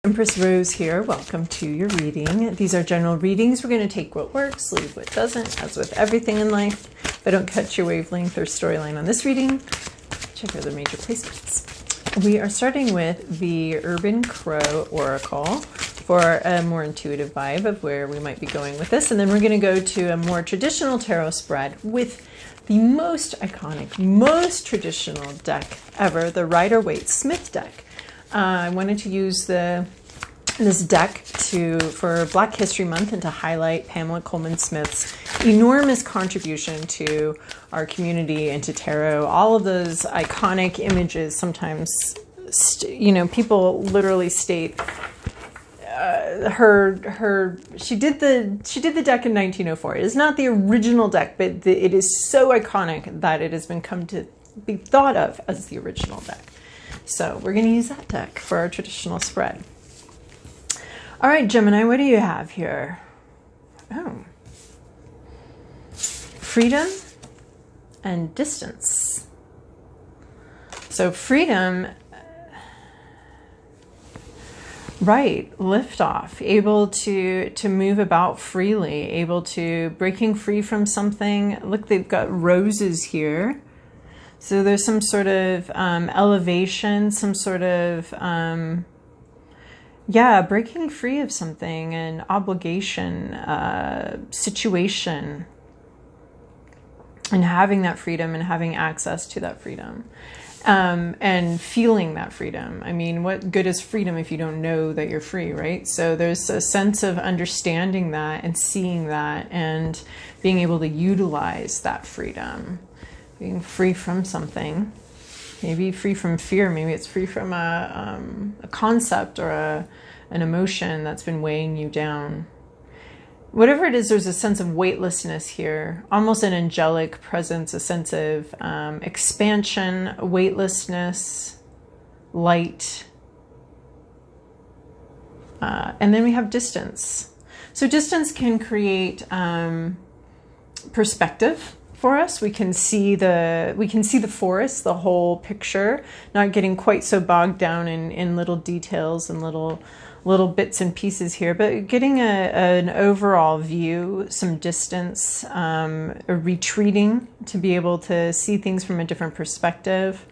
Empress Rose here. Welcome to your reading. These are general readings. We're going to take what works, leave what doesn't, as with everything in life. If I don't catch your wavelength or storyline on this reading, check other major placements. We are starting with the Urban Crow Oracle for a more intuitive vibe of where we might be going with this. And then we're going to go to a more traditional tarot spread with the most iconic, most traditional deck ever, the Waite Smith Deck. I wanted to use this deck for Black History Month and to highlight Pamela Colman Smith's enormous contribution to our community and to tarot. All of those iconic images, sometimes, people literally state she did the deck in 1904. It is not the original deck, but it is so iconic that it has come to be thought of as the original deck. So we're going to use that deck for our traditional spread. All right, Gemini, what do you have here? Oh. Freedom and distance. So freedom, right, liftoff, able to move about freely, breaking free from something. Look, they've got roses here. So there's some sort of elevation, some sort of, breaking free of something, an obligation, situation, and having that freedom and having access to that freedom, and feeling that freedom. I mean, what good is freedom if you don't know that you're free, right? So there's a sense of understanding that and seeing that and being able to utilize that freedom. Being free from something, maybe free from fear, maybe it's free from a concept or an emotion that's been weighing you down. Whatever it is, there's a sense of weightlessness here, almost an angelic presence, a sense of expansion, weightlessness, light. And then we have distance. So distance can create perspective. For us, we can see the forest, the whole picture, not getting quite so bogged down in little details and little bits and pieces here, but getting an overall view, some distance, retreating to be able to see things from a different perspective,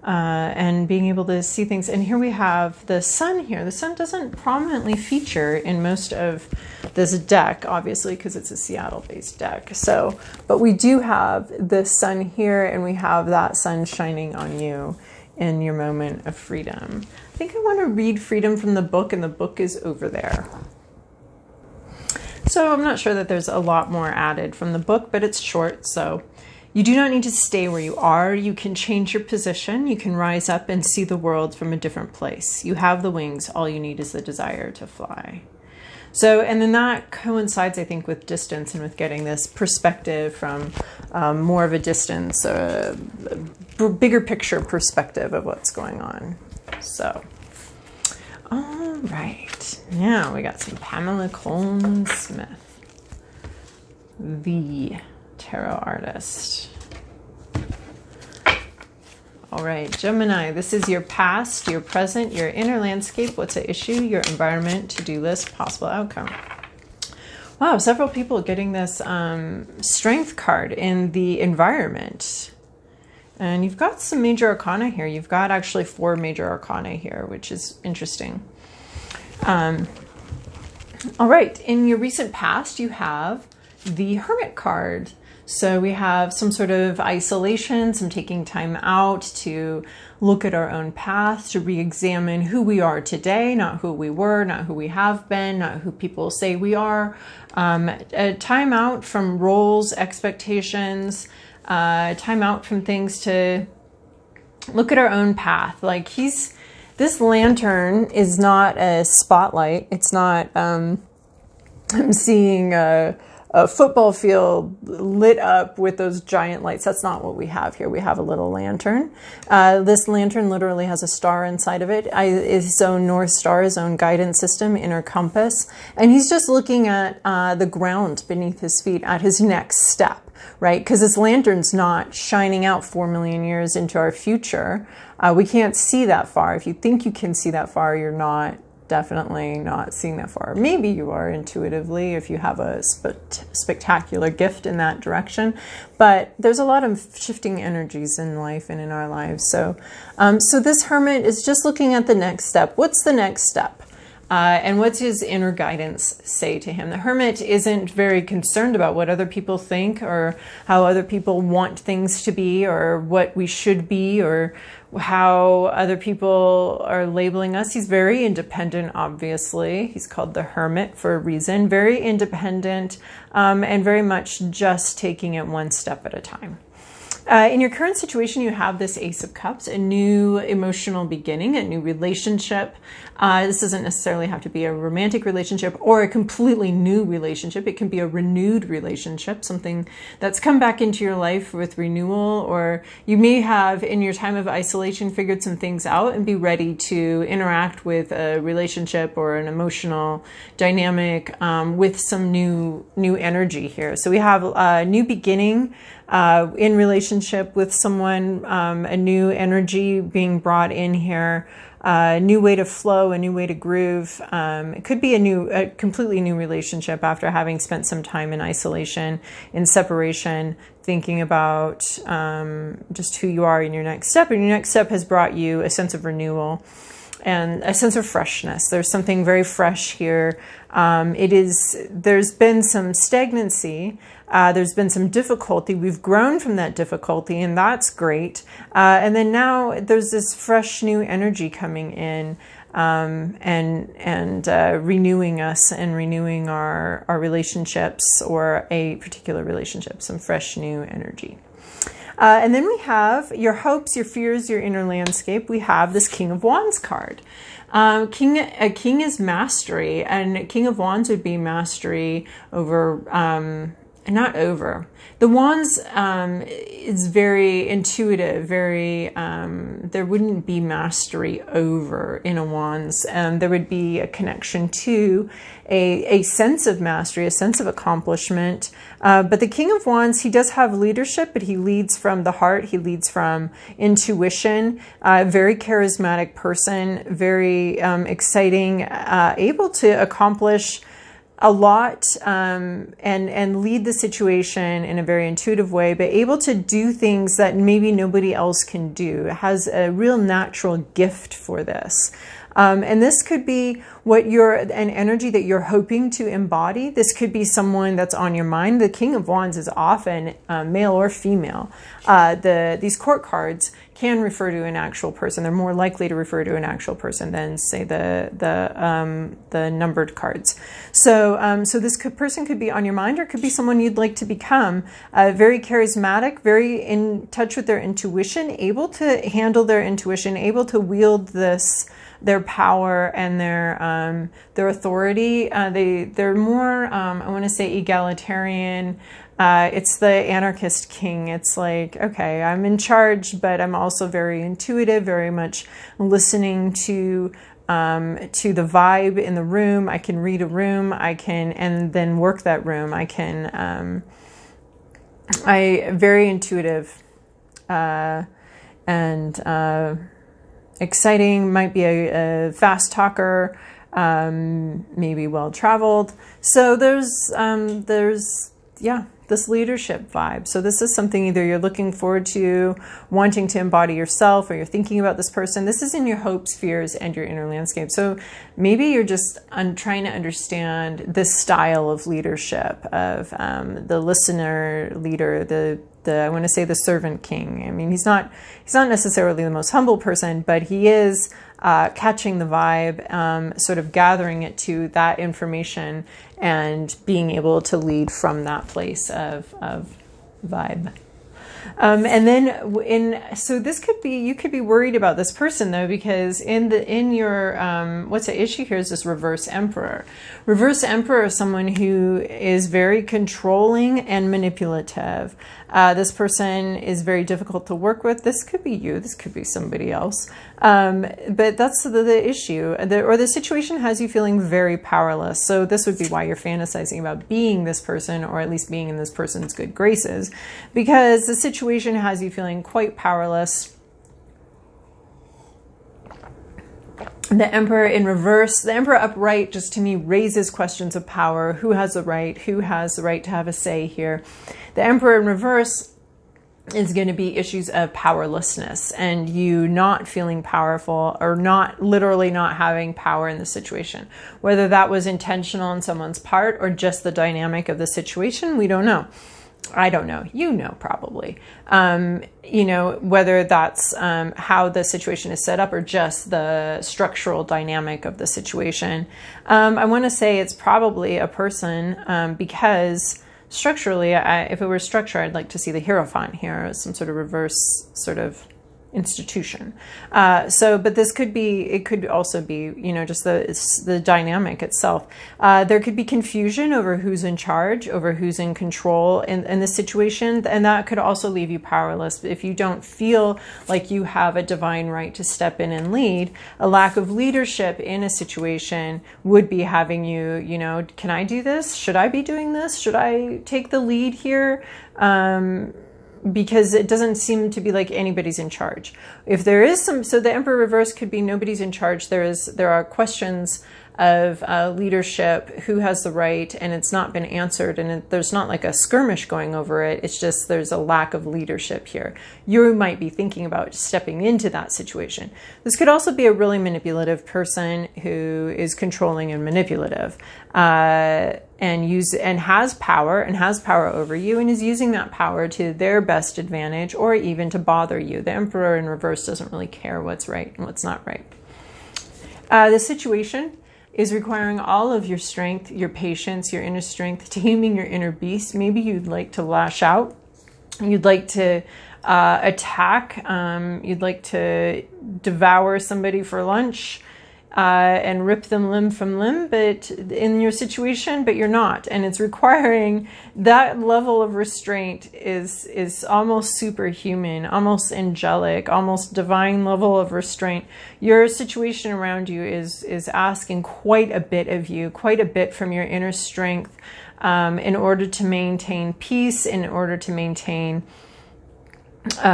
and being able to see things. And here we have the sun here. The sun doesn't prominently feature in most of this deck, obviously, because it's a Seattle-based deck. So, but we do have the sun here, and we have that sun shining on you in your moment of freedom. I think I want to read freedom from the book, and the book is over there. So I'm not sure that there's a lot more added from the book, but it's short, so you do not need to stay where you are. You can change your position. You can rise up and see the world from a different place. You have the wings. All you need is the desire to fly. So, and then that coincides, I think, with distance and with getting this perspective from more of a distance, a bigger picture perspective of what's going on. So, all right. Now we got some Pamela Colman Smith, the tarot artist. All right, Gemini, this is your past, your present, your inner landscape, what's at issue, your environment, to-do list, possible outcome. Wow, several people getting this strength card in the environment. And you've got some major arcana here. You've got actually 4 major arcana here, which is interesting. All right, in your recent past, you have the Hermit card. So we have some sort of isolation, some taking time out to look at our own path, to re-examine who we are today, not who we were, not who we have been, not who people say we are. A time out from roles, expectations, time out from things to look at our own path. Like this lantern is not a spotlight. It's not, I'm seeing a football field lit up with those giant lights. That's not what we have here. We have a little lantern. This lantern literally has a star inside of it. His own North Star, his own guidance system, inner compass. And he's just looking at the ground beneath his feet at his next step, right? Because this lantern's not shining out 4 million years into our future. We can't see that far. If you think you can see that far, you're not definitely not seeing that far. Maybe you are intuitively if you have a spectacular gift in that direction, but there's a lot of shifting energies in life and in our lives. So, so this hermit is just looking at the next step. What's the next step? And what's his inner guidance say to him? The hermit isn't very concerned about what other people think or how other people want things to be or what we should be or how other people are labeling us. He's very independent, obviously. He's called the hermit for a reason. Very independent and very much just taking it one step at a time. In your current situation, you have this Ace of Cups, a new emotional beginning, a new relationship. This doesn't necessarily have to be a romantic relationship or a completely new relationship. It can be a renewed relationship, something that's come back into your life with renewal, or you may have, in your time of isolation, figured some things out and be ready to interact with a relationship or an emotional dynamic with some new energy here. So we have a new beginning in relationship with someone, a new energy being brought in here, a new way to flow, a new way to groove. It could be a completely new relationship after having spent some time in isolation, in separation, thinking about just who you are in your next step. And your next step has brought you a sense of renewal and a sense of freshness. There's something very fresh here. There's been some stagnancy. There's been some difficulty. We've grown from that difficulty, and that's great. And then now there's this fresh new energy coming in and renewing us and renewing our relationships or a particular relationship, some fresh new energy. And then we have your hopes, your fears, your inner landscape. We have this King of Wands card. A king is mastery, and King of Wands would be mastery over, not over. The Wands is very intuitive, very, there wouldn't be mastery over in a Wands. There would be a connection to a sense of mastery, a sense of accomplishment. But the King of Wands, he does have leadership, but he leads from the heart. He leads from intuition. Very charismatic person, very exciting, able to accomplish a lot and lead the situation in a very intuitive way, but able to do things that maybe nobody else can do. It has a real natural gift for this. And this could be an energy that you're hoping to embody. This could be someone that's on your mind. The King of Wands is often male or female. These court cards can refer to an actual person. They're more likely to refer to an actual person than, say, the numbered cards. So this person could be on your mind, or it could be someone you'd like to become. Very charismatic, very in touch with their intuition, able to handle their intuition, able to wield their power and their authority. They're more, I want to say, egalitarian. It's the anarchist king. It's like, okay, I'm in charge, but I'm also very intuitive, very much listening to the vibe in the room. I can read a room. And then work that room. Very intuitive, and exciting, might be a fast talker, maybe well-traveled. So there's this leadership vibe. So this is something either you're looking forward to, wanting to embody yourself, or you're thinking about this person. This is in your hopes, fears, and your inner landscape. So maybe you're just trying to understand this style of leadership of the listener leader, I want to say the servant king. I mean, he's not necessarily the most humble person, but he is catching the vibe, sort of gathering it to that information and being able to lead from that place of vibe. And then so this could be, you could be worried about this person though, because in your, what's the issue here is this reverse emperor. Reverse emperor is someone who is very controlling and manipulative. This person is very difficult to work with. This could be you. This could be somebody else. But that's the issue. Or the situation has you feeling very powerless. So this would be why you're fantasizing about being this person, or at least being in this person's good graces, because the situation has you feeling quite powerless. The Emperor in reverse, the Emperor upright just to me raises questions of power. Who has the right? Who has the right to have a say here? The Emperor in reverse is going to be issues of powerlessness and you not feeling powerful or not literally not having power in the situation. Whether that was intentional on someone's part or just the dynamic of the situation, we don't know. I don't know. You know, probably. You know, whether that's how the situation is set up or just the structural dynamic of the situation. I want to say it's probably a person because structurally, if it were structure, I'd like to see the Hierophant here, some sort of reverse sort of institution. But this could be, it could also be, you know, just the dynamic itself. There could be confusion over who's in charge, over who's in control in the situation. And that could also leave you powerless. If you don't feel like you have a divine right to step in and lead, a lack of leadership in a situation would be having you, you know, can I do this? Should I be doing this? Should I take the lead here? Because it doesn't seem to be like anybody's in charge. If there is some, so the Emperor reverse could be nobody's in charge. There are questions of leadership, who has the right, and it's not been answered, and there's not like a skirmish going over it. It's just there's a lack of leadership here. You might be thinking about stepping into that situation. This could also be a really manipulative person who is controlling and manipulative, and has power over you, and is using that power to their best advantage or even to bother you. The Emperor in reverse doesn't really care what's right and what's not right. The situation is requiring all of your strength, your patience, your inner strength, taming your inner beast. Maybe you'd like to lash out. You'd like to attack. You'd like to devour somebody for lunch and rip them limb from limb, but in your situation, but you're not. And it's requiring that level of restraint is almost superhuman, almost angelic, almost divine level of restraint. Your situation around you is asking quite a bit of you, quite a bit from your inner strength in order to maintain peace, in order to maintain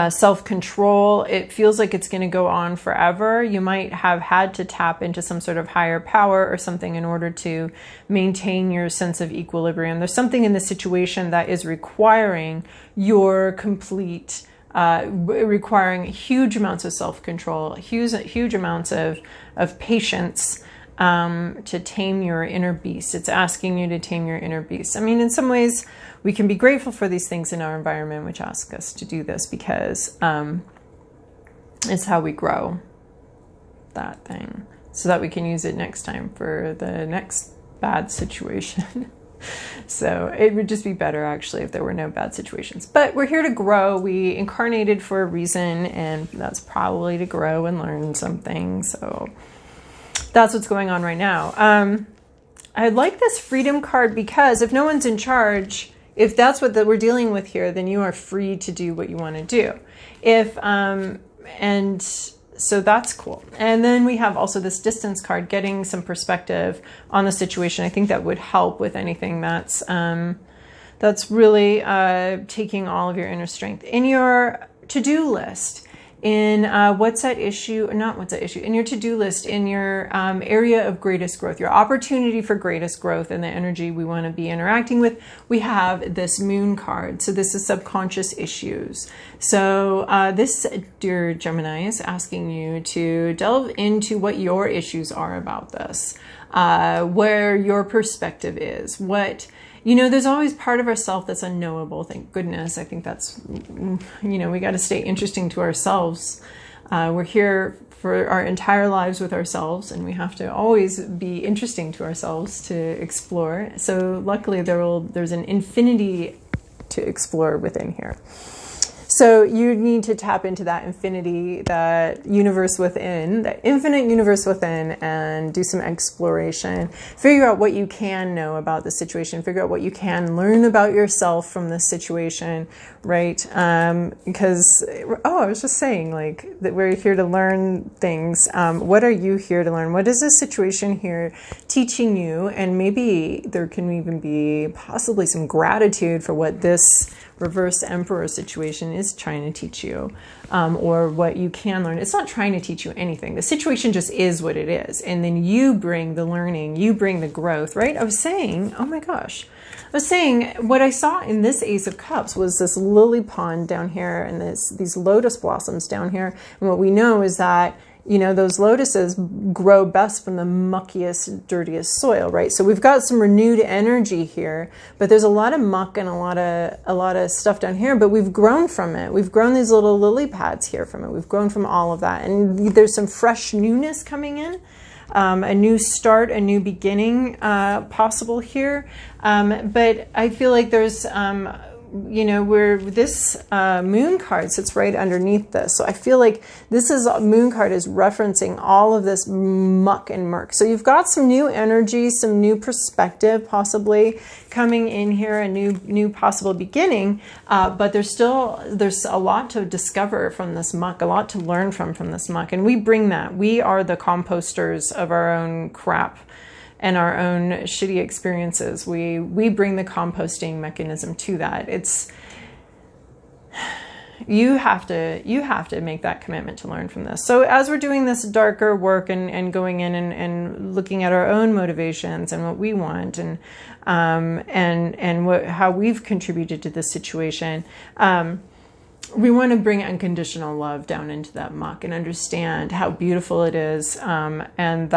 self-control. It feels like it's going to go on forever. You might have had to tap into some sort of higher power or something in order to maintain your sense of equilibrium. There's something in the situation that is requiring your complete, requiring huge amounts of self-control, huge amounts of patience to tame your inner beast. It's asking you to tame your inner beast. I mean, in some ways, we can be grateful for these things in our environment, which ask us to do this because it's how we grow that thing so that we can use it next time for the next bad situation. So it would just be better, actually, if there were no bad situations. But we're here to grow. We incarnated for a reason, and that's probably to grow and learn something. So that's what's going on right now. I like this freedom card because if no one's in charge, if that's what we're dealing with here, then you are free to do what you want to do. And so that's cool. And then we have also this distance card, getting some perspective on the situation. I think that would help with anything that's really taking all of your inner strength. In your to-do list, in in your to-do list, in your area of greatest growth, your opportunity for greatest growth and the energy we want to be interacting with, we have this moon card. So this is subconscious issues. So this, dear Gemini, is asking you to delve into what your issues are about this, where your perspective is, there's always part of ourself that's unknowable. Thank goodness. I think that's, we got to stay interesting to ourselves. We're here for our entire lives with ourselves, and we have to always be interesting to ourselves to explore. So luckily there's an infinity to explore within here. So you need to tap into that infinity, that universe within, that infinite universe within, and do some exploration. Figure out what you can know about the situation. Figure out what you can learn about yourself from this situation, right? Because, I was just saying, that we're here to learn things. What are you here to learn? What is this situation here teaching you? And maybe there can even be possibly some gratitude for what this reverse emperor situation is trying to teach you, or what you can learn. It's not trying to teach you anything. The situation just is what it is. And then you bring the learning, you bring the growth, right? I was saying, oh my gosh, I was saying what I saw in this Ace of Cups was this lily pond down here and these lotus blossoms down here. And what we know is that, you know, those lotuses grow best from the muckiest, dirtiest soil, right? So we've got some renewed energy here, but there's a lot of muck and a lot of stuff down here, but we've grown from it. We've grown these little lily pads here from it. We've grown from all of that. And there's some fresh newness coming in. A new start, a new beginning possible here. But I feel like there's, you know, where this moon card sits right underneath this. So I feel like this moon card is referencing all of this muck and murk. So you've got some new energy, some new perspective possibly coming in here, a new possible beginning. But there's a lot to discover from this muck, a lot to learn from this muck. And we bring that. We are the composters of our own crap and our own shitty experiences. We bring the composting mechanism to that. It's, you have to make that commitment to learn from this. So as we're doing this darker work and going in and looking at our own motivations and what we want and how we've contributed to this situation, we want to bring unconditional love down into that muck and understand how beautiful it is, and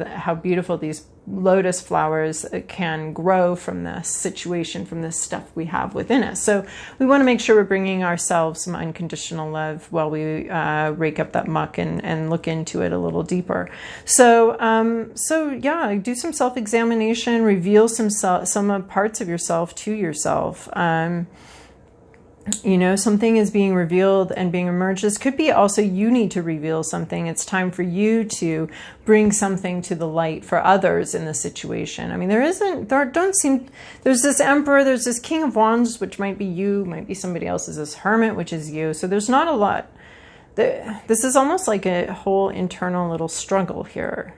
how beautiful these lotus flowers can grow from this situation, from this stuff we have within us. So we want to make sure we're bringing ourselves some unconditional love while we rake up that muck and look into it a little deeper. So yeah, do some self-examination, reveal some parts of yourself to yourself. You know, something is being revealed and being emerged. This could be also you need to reveal something. It's time for you to bring something to the light for others in the situation. I mean, there's this Emperor, there's this King of Wands, which might be you, might be somebody else, there's this Hermit, which is you. So there's not a lot. This is almost like a whole internal little struggle here.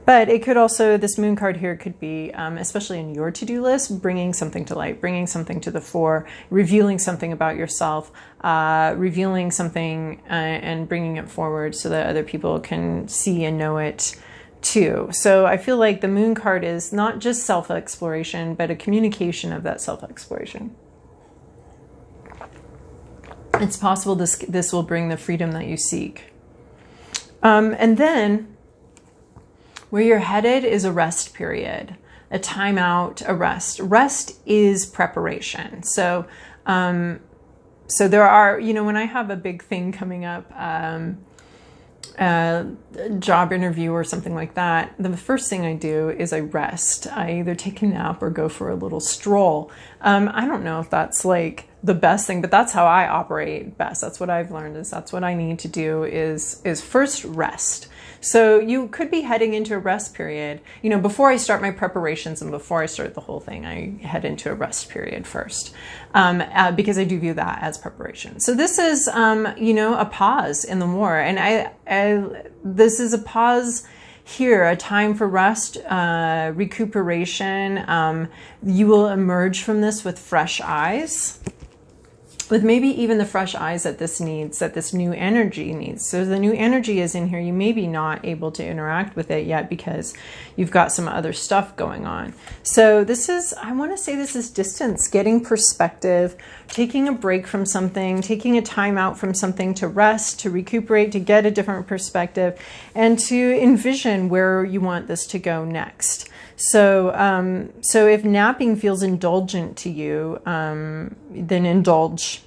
But it could also, this moon card here could be, especially in your to-do list, bringing something to light, bringing something to the fore, revealing something about yourself, revealing something and bringing it forward so that other people can see and know it too. So I feel like the moon card is not just self-exploration, but a communication of that self-exploration. It's possible this will bring the freedom that you seek. And then, where you're headed is a rest period, a timeout, a rest. Rest is preparation. So, so there are, you know, when I have a big thing coming up, a job interview or something like that, the first thing I do is I rest. I either take a nap or go for a little stroll. I don't know if that's like the best thing, but that's how I operate best. That's what I've learned, is that's what I need to do is first rest. So you could be heading into a rest period. You know, before I start my preparations and before I start the whole thing, I head into a rest period first, because I do view that as preparation. So this is, you know, a pause in the war. And this is a pause here, a time for rest, recuperation. You will emerge from this with fresh eyes, with maybe even the fresh eyes that this needs, that this new energy needs. So the new energy is in here. You may be not able to interact with it yet because you've got some other stuff going on. So this is, I want to say this is distance, getting perspective, taking a break from something, taking a time out from something to rest, to recuperate, to get a different perspective, and to envision where you want this to go next. So, so if napping feels indulgent to you, then indulge.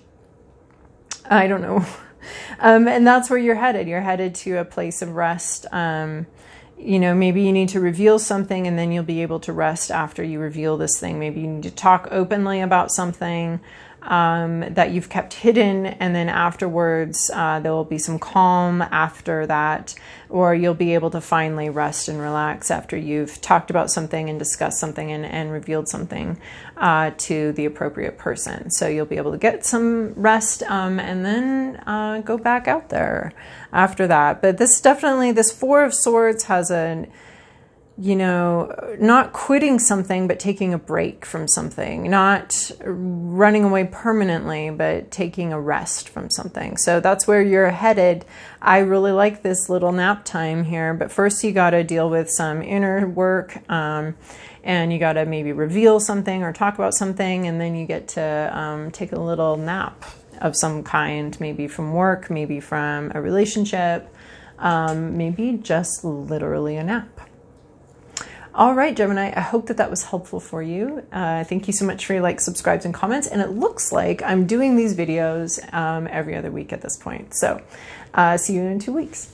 I don't know. And that's where you're headed. You're headed to a place of rest. You know, maybe you need to reveal something and then you'll be able to rest after you reveal this thing. Maybe you need to talk openly about something that you've kept hidden, and then afterwards there will be some calm after that, or you'll be able to finally rest and relax after you've talked about something and discussed something and revealed something to the appropriate person. So you'll be able to get some rest and then go back out there after that. But this definitely, this Four of Swords has you know, not quitting something, but taking a break from something, not running away permanently, but taking a rest from something. So that's where you're headed. I really like this little nap time here, but first you got to deal with some inner work, and you got to maybe reveal something or talk about something, and then you get to take a little nap of some kind, maybe from work, maybe from a relationship, maybe just literally a nap. All right, Gemini, I hope that that was helpful for you. Thank you so much for your likes, subscribes, and comments. And it looks like I'm doing these videos every other week at this point. So see you in 2 weeks.